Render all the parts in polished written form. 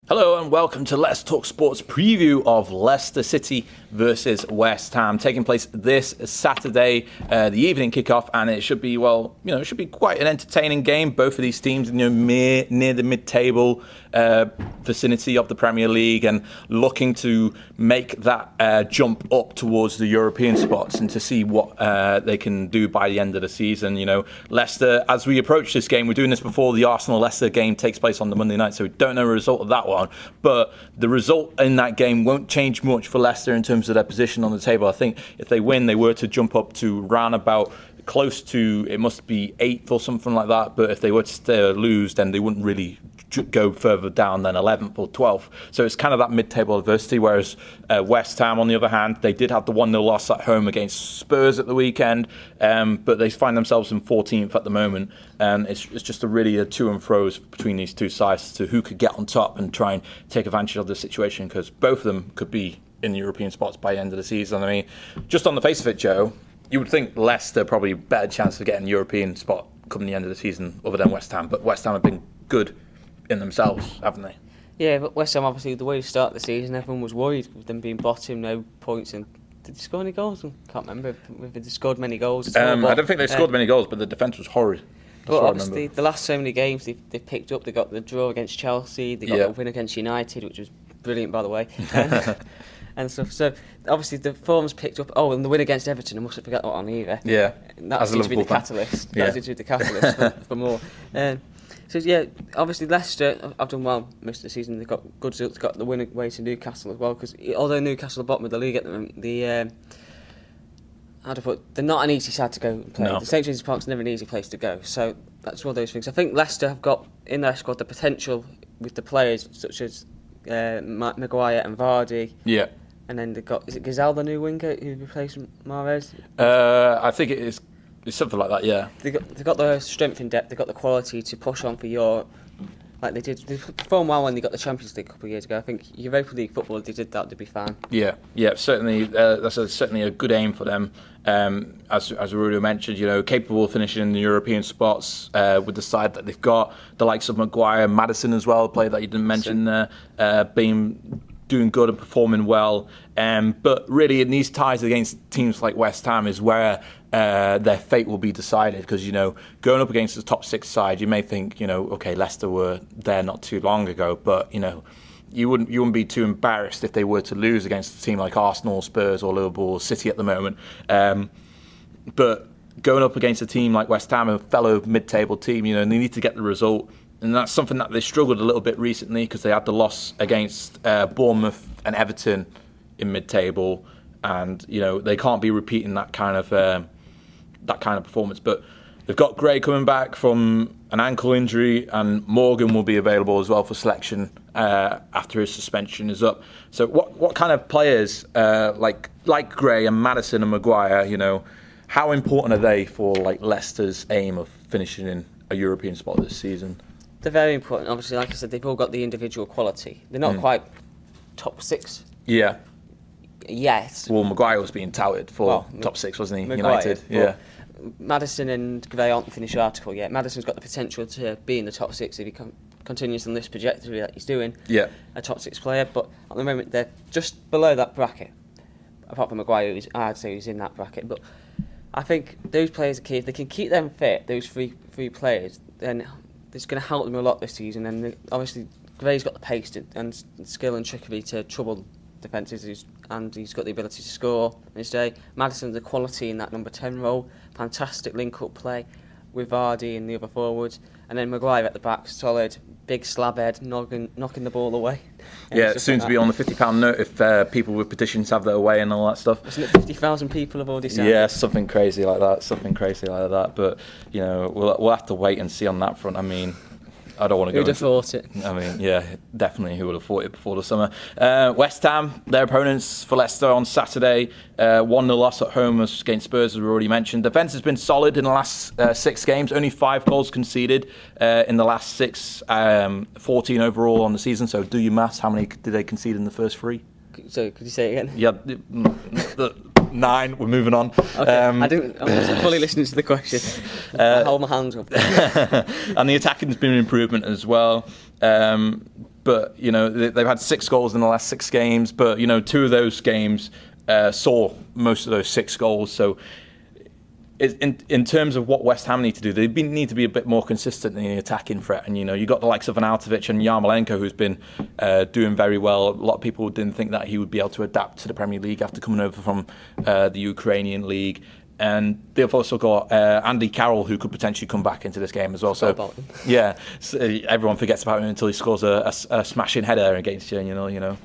Hello and welcome to Let's Talk Sports preview of Leicester City versus West Ham, taking place this Saturday, the evening kickoff, and it should be, it should be quite an entertaining game. Both of these teams, near the mid-table vicinity of the Premier League, and looking to make that jump up towards the European spots and to see what they can do by the end of the season. Leicester, as we approach this game, we're doing this before the Arsenal-Leicester game takes place on the Monday night, so we don't know the result of that one. But the result in that game won't change much for Leicester in terms of their position on the table. I think if they win, they were to jump up to round about close to, it must be 8th or something like that. But if they were to lose, then they wouldn't really go further down than 11th or 12th. So it's kind of that mid-table adversity, whereas West Ham, on the other hand, they did have the 1-0 loss at home against Spurs at the weekend, but they find themselves in 14th at the moment. It's just a to and fro's between these two sides to who could get on top and try and take advantage of the situation, because both of them could be in the European spots by the end of the season. I mean, just on the face of it, Joe, you would think Leicester probably a better chance of getting a European spot coming the end of the season other than West Ham, but West Ham have been good in themselves, haven't they? Yeah, but West Ham, obviously, the way to start the season, everyone was worried with them being bottom, no points. And did they score any goals? I can't remember if they scored many goals. I don't think they scored many goals, but the defence was horrid. But obviously, the last so many games they've picked up. They got the draw against Chelsea, they got the win against United, which was brilliant, by the way. And stuff. So obviously the form's picked up. Oh, and the win against Everton, I must have forgotten that on either. Yeah, that seems to be the catalyst. That seems to be the catalyst for more. So yeah, obviously Leicester have done well most of the season. They've got good results. Got the win away to Newcastle as well. Because although Newcastle are bottom of the league at the moment, they're not an easy side to go and play. No. The St James's Park's never an easy place to go. So that's one of those things. I think Leicester have got in their squad the potential with the players such as Maguire and Vardy. Yeah. And then they've got, is it Gazelle, the new winger, who replaced Mahrez? I think it is. It's something like that, yeah. They've got the strength in depth. They've got the quality to push on for Europe, like they did. They performed well when they got the Champions League a couple of years ago. I think Europa League football, if they did that, they'd be fine. Yeah, certainly. That's certainly a good aim for them. As we already mentioned, capable of finishing in the European spots with the side that they've got. The likes of Maguire, Maddison as well, a player that you didn't mention there, being doing good and performing well. But really, in these ties against teams like West Ham is where their fate will be decided, because, going up against the top 6 side, you may think, okay, Leicester were there not too long ago, but, you wouldn't be too embarrassed if they were to lose against a team like Arsenal, Spurs or Liverpool or City at the moment. But going up against a team like West Ham, a fellow mid-table team, they need to get the result. And that's something that they struggled a little bit recently, because they had the loss against Bournemouth and Everton in mid-table, and they can't be repeating that kind of performance. But they've got Gray coming back from an ankle injury, and Morgan will be available as well for selection after his suspension is up. So what kind of players like Gray and Maddison and Maguire, how important are they for Leicester's aim of finishing in a European spot this season? They're very important. Obviously, like I said, they've all got the individual quality. They're not quite top 6. Yeah. Yes. Well, Maguire was being touted for top 6, wasn't he? Maguire, United. Yeah. Maddison and Gray aren't the finished article yet. Maddison's got the potential to be in the top 6 if he continues on this trajectory that he's doing. Yeah. A top 6 player, but at the moment they're just below that bracket. Apart from Maguire, I'd say he's in that bracket. But I think those players are key. If they can keep them fit, those three players, then it's going to help them a lot this season. And obviously, Gray's got the pace and skill and trickery to trouble defences, and he's got the ability to score on his day. Maddison's the quality in that number 10 role. Fantastic link-up play with Vardy and the other forwards. And then Maguire at the back, solid, big slab head, knocking the ball away. Yeah, soon to be on the £50 note if people with petitions have their way and all that stuff. Isn't it 50,000 people have already signed? Yeah, something crazy like that. But, we'll have to wait and see on that front. I mean, I don't want to go. Who'd have thought it? I mean, yeah, definitely. Who would have thought it before the summer? West Ham, their opponents for Leicester on Saturday. 1-0 loss at home against Spurs, as we already mentioned. Defence has been solid in the last 6 games. Only 5 goals conceded in the last 6. 14 overall on the season. So do your maths. How many did they concede in the first 3? So could you say it again? Yeah. 9. We're moving on. Okay. I wasn't fully listening to the question. I hold my hands up. And the attacking has been an improvement as well. but they've had 6 goals in the last 6 games. But 2 of those games saw most of those 6 goals. So in terms of what West Ham need to do, they need to be a bit more consistent in the attacking threat. And you got the likes of Arnautovic and Yarmolenko, who's been doing very well. A lot of people didn't think that he would be able to adapt to the Premier League after coming over from the Ukrainian league. And they've also got Andy Carroll, who could potentially come back into this game as well. So everyone forgets about him until he scores a smashing header against you, and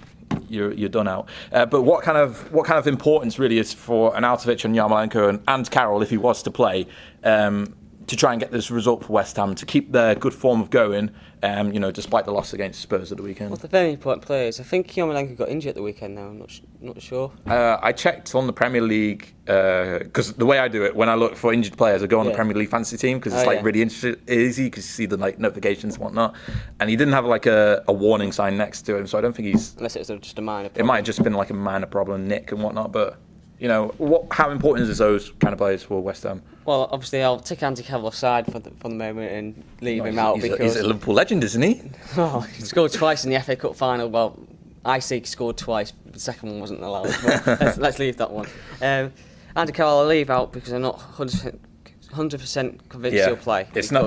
you're done out. But what kind of importance really is for Arnautovic and Yarmolenko and Carroll, if he was to play, to try and get this result for West Ham, to keep their good form of going, despite the loss against Spurs at the weekend. Well, they're very important players. I think Yarmolenko got injured at the weekend now, I'm not sure. I checked on the Premier League, because the way I do it, when I look for injured players, I go on the Premier League fantasy team, because it's really easy, because you see the notifications and whatnot. And he didn't have a warning sign next to him, so I don't think he's... Unless it was just a minor problem. It might have just been a minor problem, nick and whatnot, but... how important is those kind of players for West Ham? Well, obviously, I'll take Andy Carroll aside for the moment and leave him out because he's a Liverpool legend, isn't he? Well, he scored twice in the FA Cup final. Well, I say he scored twice. The second one wasn't allowed. But let's leave that one. Andy Carroll, I'll leave out because I'm not 100% convinced he'll play. It's not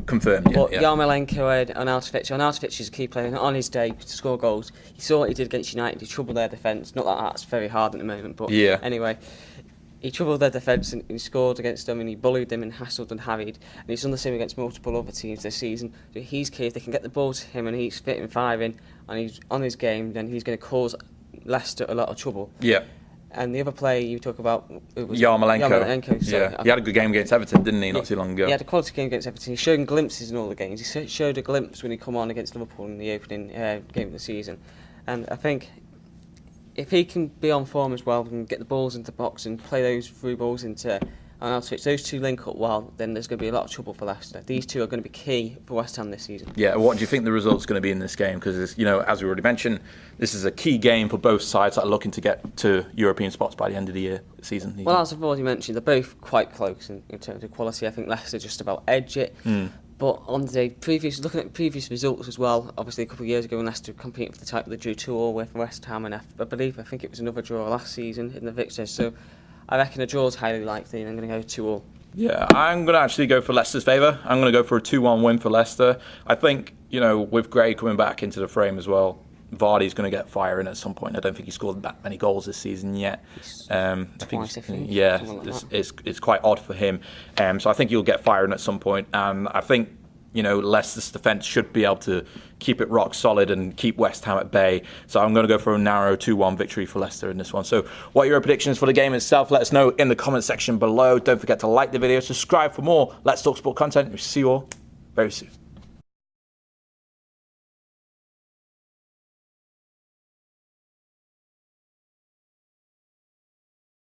confirmed yet. But Yarmolenko and Arnautovic is a key player. On his day to score goals, you saw what he did against United. He troubled their defence. Not that that's very hard at the moment, but anyway, he troubled their defence and he scored against them, and he bullied them and hassled and harried. And he's done the same against multiple other teams this season. So he's key. If they can get the ball to him and he's fitting firing and he's on his game, then he's going to cause Leicester a lot of trouble. Yeah. And the other player you talk about was Yarmolenko. He had a good game against Everton, didn't he, not too long ago? He had a quality game against Everton. He showed glimpses in all the games. He showed a glimpse when he come on against Liverpool in the opening game of the season. And I think if he can be on form as well and get the balls into the box and play those through balls into Arnautovic, those two link up well, then there's going to be a lot of trouble for Leicester. These two are going to be key for West Ham this season. Yeah, what do you think the result's going to be in this game? Because, as we already mentioned, this is a key game for both sides that are looking to get to European spots by the end of the season. Well, as I've already mentioned, they're both quite close in terms of quality. I think Leicester just about edge it. But on the looking at previous results as well, obviously a couple of years ago when Leicester competed for the title, they drew 2-2 with West Ham, and I think it was another draw last season in the Victors. So I reckon a draw is highly likely, and I'm going to go 2-2. Yeah, I'm going to actually go for Leicester's favour. I'm going to go for a 2-1 win for Leicester. I think, with Gray coming back into the frame as well, Vardy's going to get firing at some point. I don't think he scored that many goals this season yet. Twice, I think. Yeah, it's quite odd for him. So I think he'll get firing at some point. And I think, Leicester's defence should be able to keep it rock solid and keep West Ham at bay. So I'm going to go for a narrow 2-1 victory for Leicester in this one. So what are your predictions for the game itself? Let us know in the comment section below. Don't forget to like the video, subscribe for more Let's Talk Sport content. We'll see you all very soon.